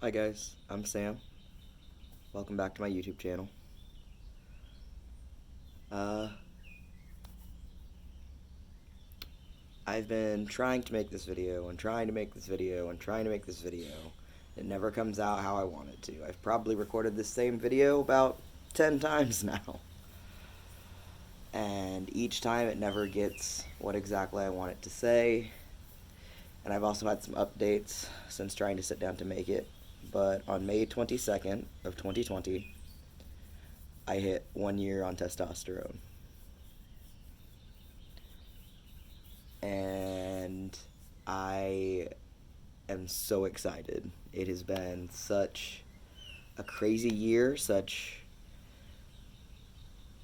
Hi guys, I'm Sam. Welcome back to my YouTube channel. Uh, I've been trying to make this video and trying to make this video and trying to make this video. It never comes out how I want it to. I've probably recorded this same video about 10 times now. And each time it never gets what exactly I want it to say. And I've also had some updates since trying to sit down to make it. But on May 22nd of 2020, I hit 1 year on testosterone. And I am so excited. It has been such a crazy year, such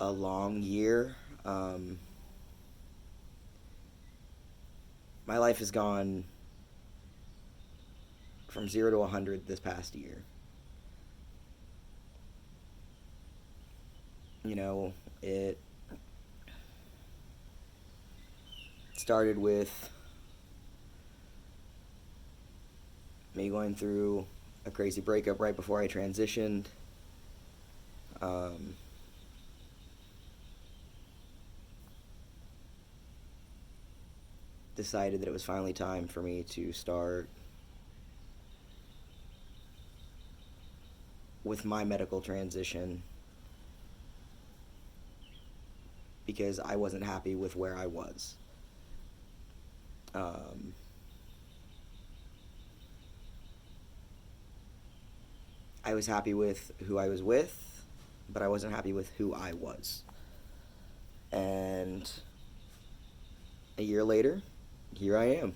a long year. My life has gone from 0 to 100 this past year. You know, it started with me going through a crazy breakup right before I transitioned. Decided that it was finally time for me to start with my medical transition because I wasn't happy with where I was. I was happy with who I was with, but I wasn't happy with who I was. And a year later, here I am.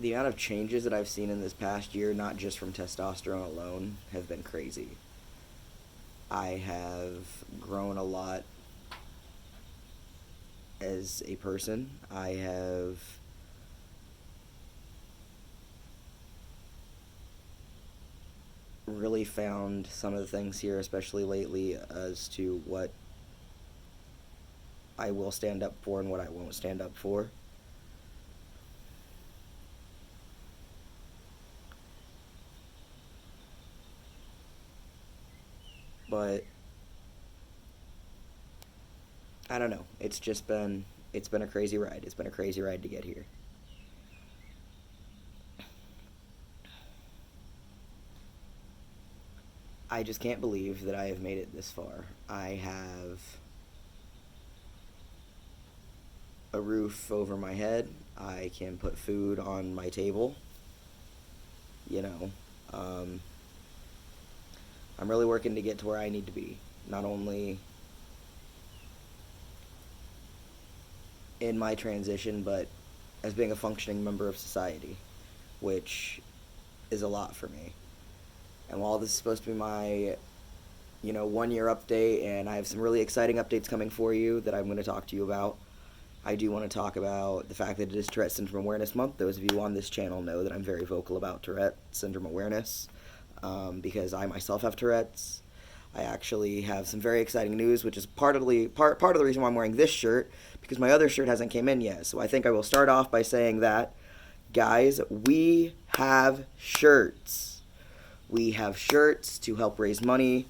The amount of changes that I've seen in this past year, not just from testosterone alone, have been crazy. I have grown a lot as a person. I have really found some of the things here, especially lately, as to what I will stand up for and what I won't stand up for. But I don't know. It's been a crazy ride. It's been a crazy ride to get here. I just can't believe that I have made it this far. I have a roof over my head. I can put food on my table. You know, I'm really working to get to where I need to be. Not only in my transition, but as being a functioning member of society, which is a lot for me. And while this is supposed to be my, 1 year update, and I have some really exciting updates coming for you that I'm going to talk to you about, I do want to talk about the fact that it is Tourette Syndrome Awareness Month. Those of you on this channel know that I'm very vocal about Tourette Syndrome awareness, because I myself have Tourette's. I actually have some very exciting news, which is part of the reason why I'm wearing this shirt, because my other shirt hasn't came in yet. So I think I will start off by saying that, guys, we have shirts. We have shirts to help raise money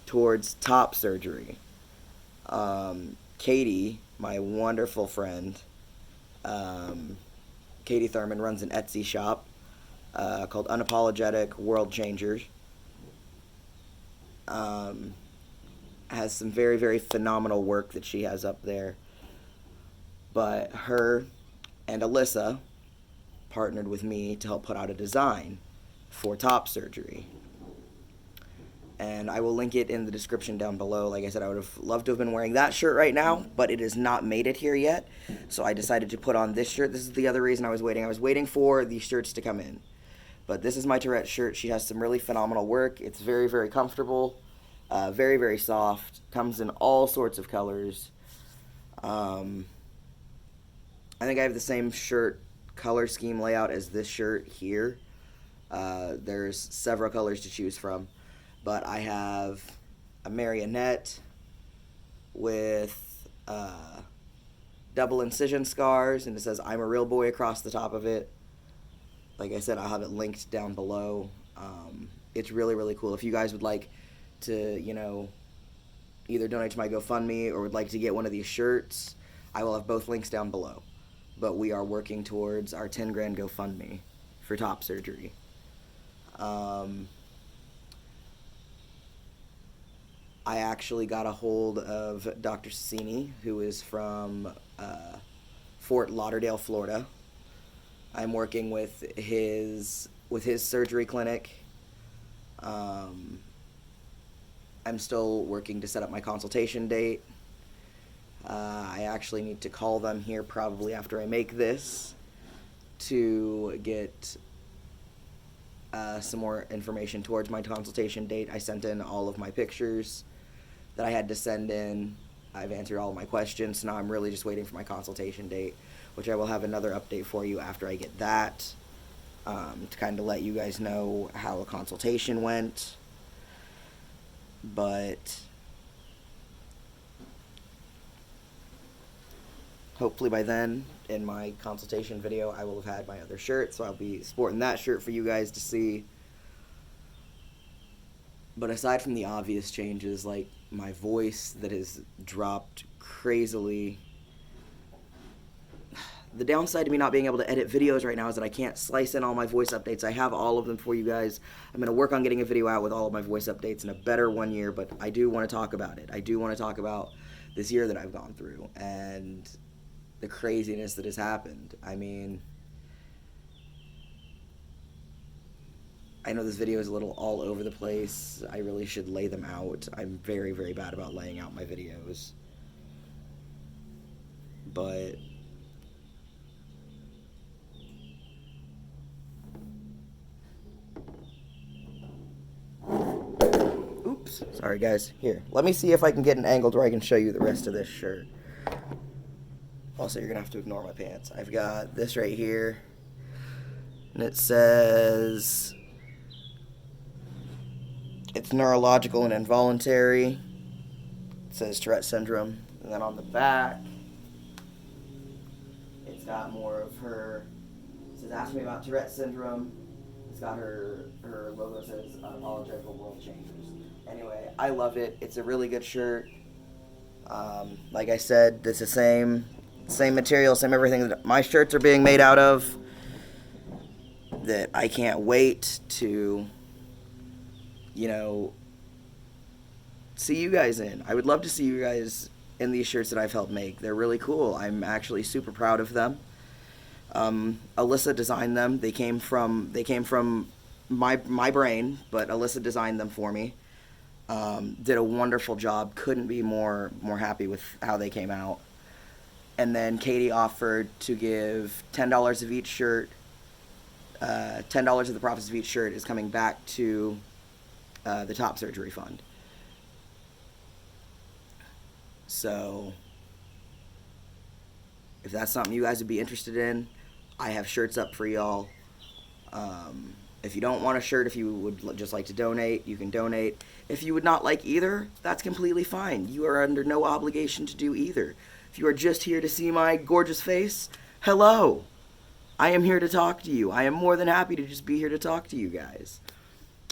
towards top surgery. Katie, my wonderful friend, Katie Thurman, runs an Etsy shop called Unapologetic World Changers. Has some very, very phenomenal work that she has up there. But her and Alyssa partnered with me to help put out a design for top surgery. And I will link it in the description down below. Like I said, I would have loved to have been wearing that shirt right now, but it has not made it here yet. So I decided to put on this shirt. This is the other reason I was waiting. I was waiting for these shirts to come in. But this is my Tourette shirt. She has some really phenomenal work. It's very, very comfortable. Very, very soft. Comes in all sorts of colors. I think I have the same shirt color scheme layout as this shirt here. There's several colors to choose from. But I have a marionette, with double incision scars, and it says "I'm a real boy" across the top of it. Like I said, I'll have it linked down below. It's really, really cool. If you guys would like to, either donate to my GoFundMe or would like to get one of these shirts, I will have both links down below. But we are working towards our 10 grand GoFundMe for top surgery. I actually got a hold of Dr. Sassini, who is from Fort Lauderdale, Florida. I'm working with his surgery clinic. I'm still working to set up my consultation date. I actually need to call them here probably after I make this to get some more information towards my consultation date. I sent in all of my pictures that I had to send in. I've answered all of my questions, so now I'm really just waiting for my consultation date, which I will have another update for you after I get that, to kind of let you guys know how the consultation went. But hopefully by then, in my consultation video, I will have had my other shirt, so I'll be sporting that shirt for you guys to see. But aside from the obvious changes, like my voice that has dropped crazily, the downside to me not being able to edit videos right now is that I can't slice in all my voice updates. I have all of them for you guys. I'm going to work on getting a video out with all of my voice updates in a better one year, but I do want to talk about it. I do want to talk about this year that I've gone through and the craziness that has happened. I mean, I know this video is a little all over the place. I really should lay them out. I'm very, very bad about laying out my videos. But oops, sorry guys. Here, let me see if I can get an angle where I can show you the rest of this shirt. Also, you're gonna have to ignore my pants. I've got this right here, and it says it's neurological and involuntary. It says Tourette syndrome. And then on the back, it's got more of her, it says ask me about Tourette syndrome. It's got her logo says unapologetic world changers. Anyway, I love it. It's a really good shirt. Like I said, it's the same material, same everything that my shirts are being made out of. That I can't wait to, see you guys in. I would love to see you guys in these shirts that I've helped make. They're really cool. I'm actually super proud of them. Alyssa designed them. They came from my brain, but Alyssa designed them for me. Did a wonderful job. Couldn't be more happy with how they came out. And then Katie offered to give $10 of each shirt. $10 of the profits of each shirt is coming back to the Top Surgery Fund. So if that's something you guys would be interested in, I have shirts up for y'all. If you don't want a shirt, if you would just like to donate, you can donate. If you would not like either, that's completely fine. You are under no obligation to do either. If you are just here to see my gorgeous face, hello. I am here to talk to you. I am more than happy to just be here to talk to you guys.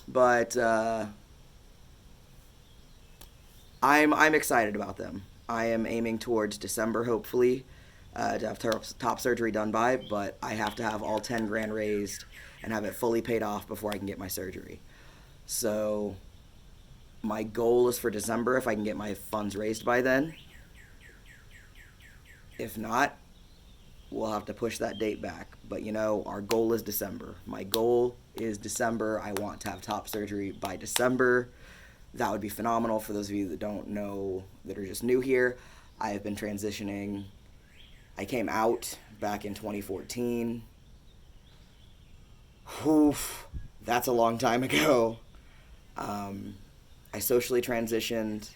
But I'm excited about them. I am aiming towards December, hopefully, to have top surgery done by, but I have to have all 10 grand raised and have it fully paid off before I can get my surgery. So my goal is for December if I can get my funds raised by then. If not, we'll have to push that date back. But our goal is December. My goal is December. I want to have top surgery by December. That would be phenomenal. For those of you that don't know, that are just new here, I have been transitioning. I came out back in 2014. Oof, that's a long time ago. I socially transitioned.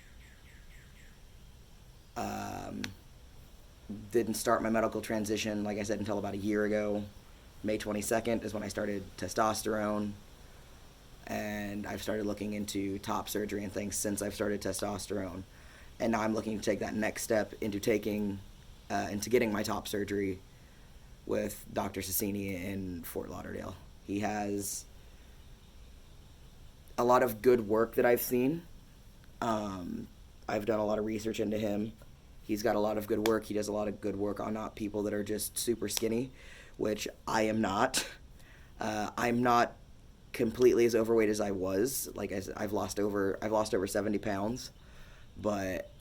Didn't start my medical transition, like I said, until about a year ago. May 22nd is when I started testosterone. And I've started looking into top surgery and things since I've started testosterone. and now I'm looking to take that next step into getting my top surgery with Dr. Sassini in Fort Lauderdale. He has a lot of good work that I've seen. I've done a lot of research into him. He's got a lot of good work. He does a lot of good work on not people that are just super skinny, which I am not. I'm not completely as overweight as I was. Like I said, I've lost over 70 pounds, but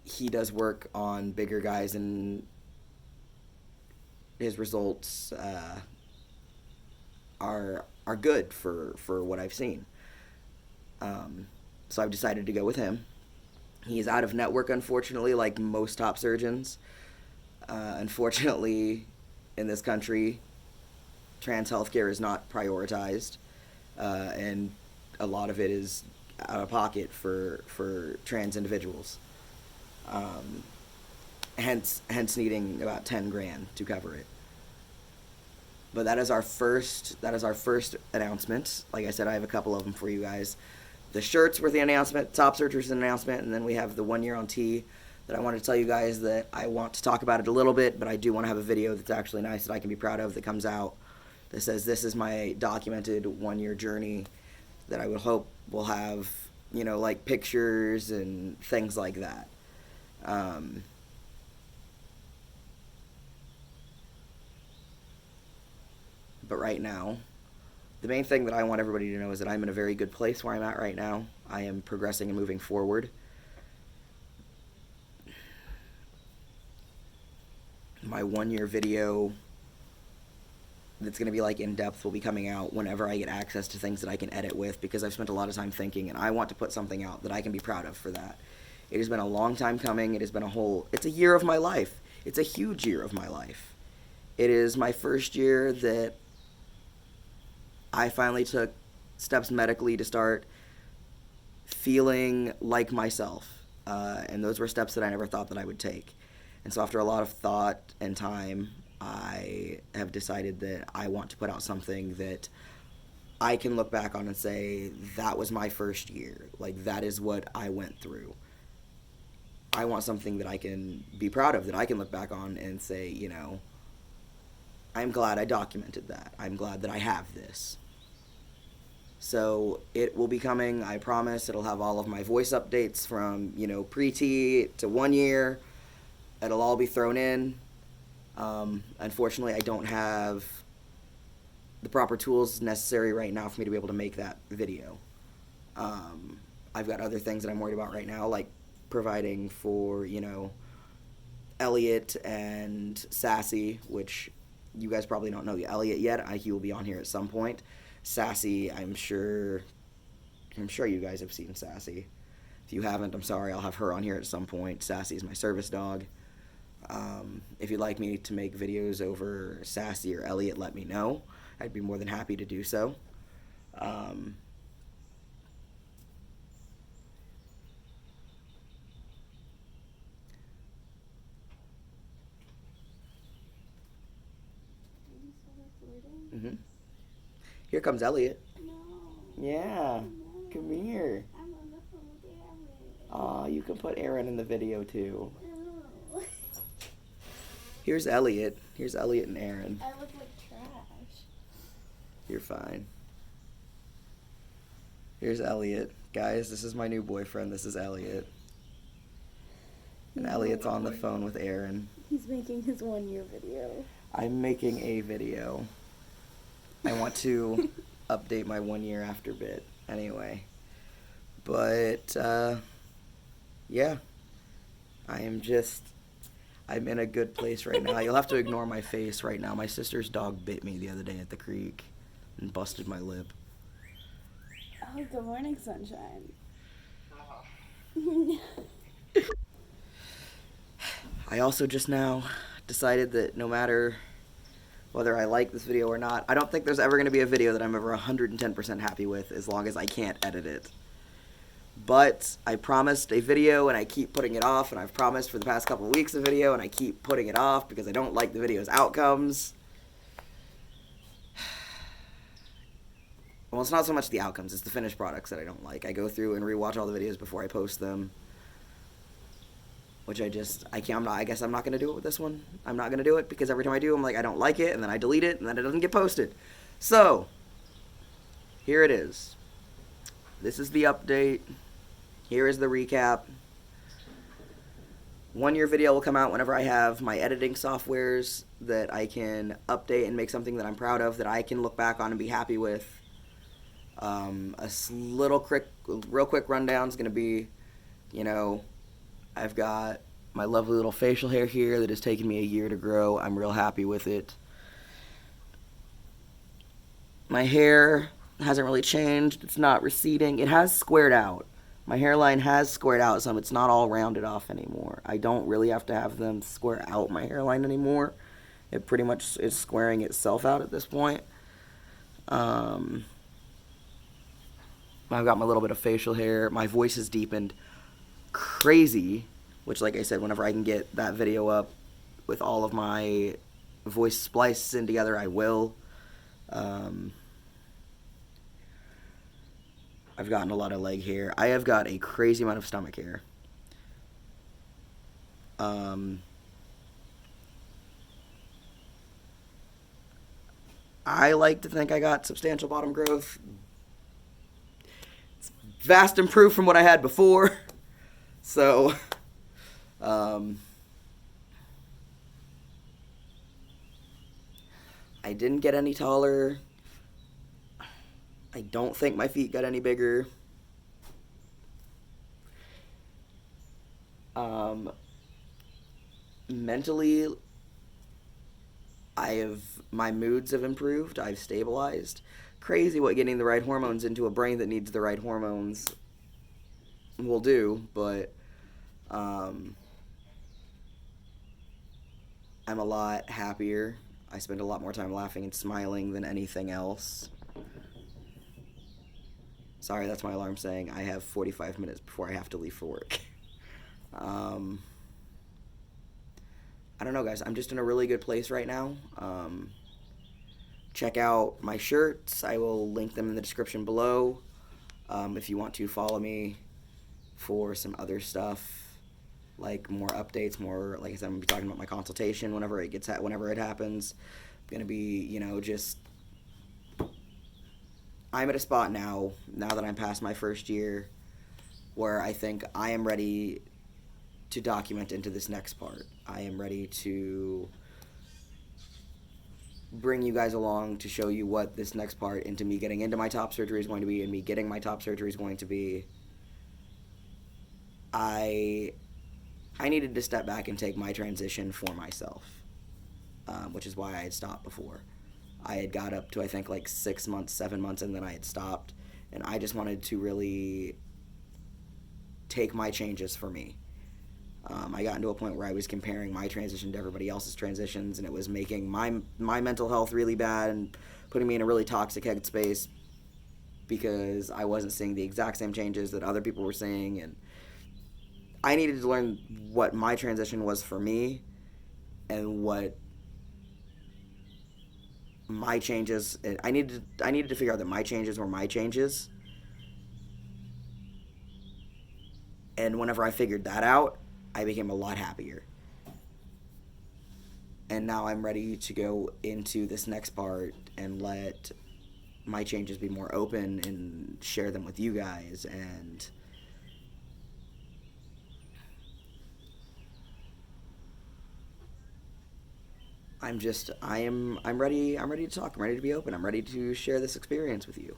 he does work on bigger guys, and his results are good for what I've seen. So I've decided to go with him. He's out of network, unfortunately, like most top surgeons. Unfortunately, in this country, trans healthcare is not prioritized, and a lot of it is out of pocket for trans individuals. Hence needing about 10 grand to cover it. But that is our first announcement. Like I said, I have a couple of them for you guys. The shirts were the announcement, top surgery's an announcement, and then we have the 1 year on T that I wanted to tell you guys that I want to talk about it a little bit, but I do want to have a video that's actually nice that I can be proud of that comes out that says this is my documented 1 year journey that I would hope will have, like pictures and things like that. But right now, the main thing that I want everybody to know is that I'm in a very good place where I'm at right now. I am progressing and moving forward. My 1 year video that's going to be like in depth will be coming out whenever I get access to things that I can edit with, because I've spent a lot of time thinking, and I want to put something out that I can be proud of for that. It has been a long time coming. It's a year of my life. It's a huge year of my life. It is my first year that I finally took steps medically to start feeling like myself. And those were steps that I never thought that I would take. And so after a lot of thought and time, I have decided that I want to put out something that I can look back on and say, that was my first year. Like, that is what I went through. I want something that I can be proud of, that I can look back on and say, I'm glad I documented that. I'm glad that I have this. So it will be coming, I promise. It'll have all of my voice updates from, pre-T to 1 year. It'll all be thrown in. Unfortunately, I don't have the proper tools necessary right now for me to be able to make that video. I've got other things that I'm worried about right now, like providing for, Elliot and Sassy, which you guys probably don't know Elliot yet. He will be on here at some point. Sassy, I'm sure you guys have seen Sassy. If you haven't, I'm sorry. I'll have her on here at some point. Sassy is my service dog. If you'd like me to make videos over Sassy or Elliot, let me know. I'd be more than happy to do so. Mm-hmm. Here comes Elliot. No. Yeah. No. Come here. I'm on the phone with Aaron. Aw, you can put Aaron in the video too. No. Here's Elliot. Here's Elliot and Aaron. I look like trash. You're fine. Here's Elliot. Guys, this is my new boyfriend. This is Elliot. And Elliot's on the phone with Aaron. He's making his 1 year video. I'm making a video. I want to update my 1 year after bit anyway. But, yeah. I'm in a good place right now. You'll have to ignore my face right now. My sister's dog bit me the other day at the creek and busted my lip. Oh, good morning, sunshine. I also just now decided that no matter whether I like this video or not, I don't think there's ever going to be a video that I'm ever 110% happy with as long as I can't edit it. But I promised a video and I keep putting it off, and I've promised for the past couple of weeks a video and I keep putting it off because I don't like the video's outcomes. Well, it's not so much the outcomes, it's the finished products that I don't like. I go through and rewatch all the videos before I post them. which I can't. I guess I'm not gonna do it with this one. I'm not gonna do it because every time I do, I'm like, I don't like it, and then I delete it, and then it doesn't get posted. So here it is. This is the update. Here is the recap. 1 year video will come out whenever I have my editing softwares that I can update and make something that I'm proud of, that I can look back on and be happy with. Real quick rundown is going to be, I've got my lovely little facial hair here that has taken me a year to grow. I'm real happy with it. My hair hasn't really changed. It's not receding. It has squared out. My hairline has squared out some. It's not all rounded off anymore. I don't really have to have them square out my hairline anymore. It pretty much is squaring itself out at this point. I've got my little bit of facial hair. My voice has deepened crazy, which, like I said, whenever I can get that video up with all of my voice spliced in together, I will. I've gotten a lot of leg hair. I have got a crazy amount of stomach hair. I like to think I got substantial bottom growth. It's vast improved from what I had before. So, I didn't get any taller. I don't think my feet got any bigger. Mentally, my moods have improved. I've stabilized. Crazy what getting the right hormones into a brain that needs the right hormones will do, but I'm a lot happier. I spend a lot more time laughing and smiling than anything else. Sorry, that's my alarm saying I have 45 minutes before I have to leave for work. I don't know, guys. I'm just in a really good place right now. Check out my shirts. I will link them in the description below. If you want to follow me for some other stuff, like more updates, more, like I said, I'm going to be talking about my consultation whenever it happens. I'm going to be, I'm at a spot now that I'm past my first year, where I think I am ready to document into this next part. I am ready to bring you guys along to show you what this next part into me getting into my top surgery is going to be, and me getting my top surgery is going to be. I needed to step back and take my transition for myself, which is why I had stopped before. I had got up to, I think, like 6 months, 7 months, and then I had stopped. And I just wanted to really take my changes for me. I got into a point where I was comparing my transition to everybody else's transitions, and it was making my mental health really bad and putting me in a really toxic headspace because I wasn't seeing the exact same changes that other people were seeing. And I needed to learn what my transition was for me and what my changes. I needed to figure out that my changes were my changes. And whenever I figured that out, I became a lot happier. And now I'm ready to go into this next part and let my changes be more open and share them with you guys. And I'm ready to talk. I'm ready to be open. I'm ready to share this experience with you.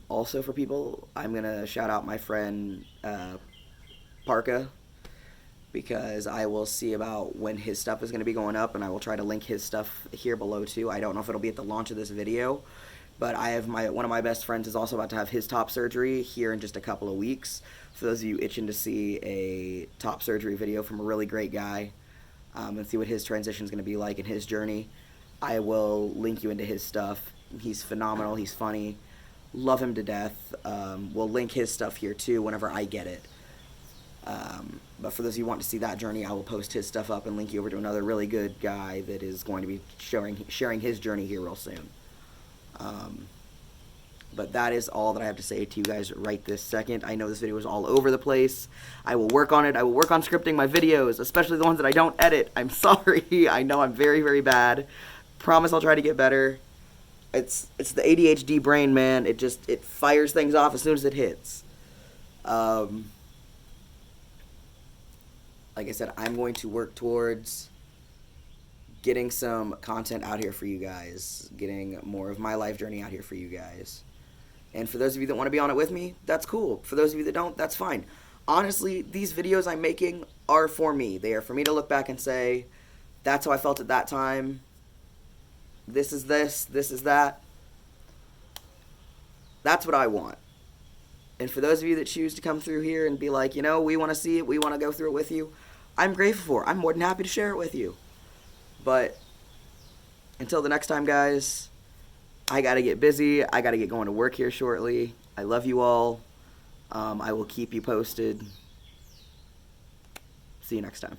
Also, for people, I'm going to shout out my friend Parka, because I will see about when his stuff is going to be going up, and I will try to link his stuff here below too. I don't know if it'll be at the launch of this video, but I have one of my best friends is also about to have his top surgery here in just a couple of weeks. For those of you itching to see a top surgery video from a really great guy, and see what his transition is going to be like in his journey, I will link you into his stuff. He's phenomenal. He's funny. Love him to death. We'll link his stuff here too whenever I get it. But for those of you who want to see that journey, I will post his stuff up and link you over to another really good guy that is going to be sharing his journey here real soon. But that is all that I have to say to you guys right this second. I know this video is all over the place. I will work on it. I will work on scripting my videos, especially the ones that I don't edit. I'm sorry. I know I'm very, very bad. Promise I'll try to get better. It's the ADHD brain, man. It fires things off as soon as it hits. Like I said, I'm going to work towards getting some content out here for you guys, getting more of my life journey out here for you guys. And for those of you that want to be on it with me, that's cool. For those of you that don't, that's fine. Honestly, these videos I'm making are for me. They are for me to look back and say, that's how I felt at that time. This is that. That's what I want. And for those of you that choose to come through here and be like, you know, we want to see it, we want to go through it with you, I'm grateful for it. I'm more than happy to share it with you. But until the next time, guys, I got to get busy. I got to get going to work here shortly. I love you all. I will keep you posted. See you next time.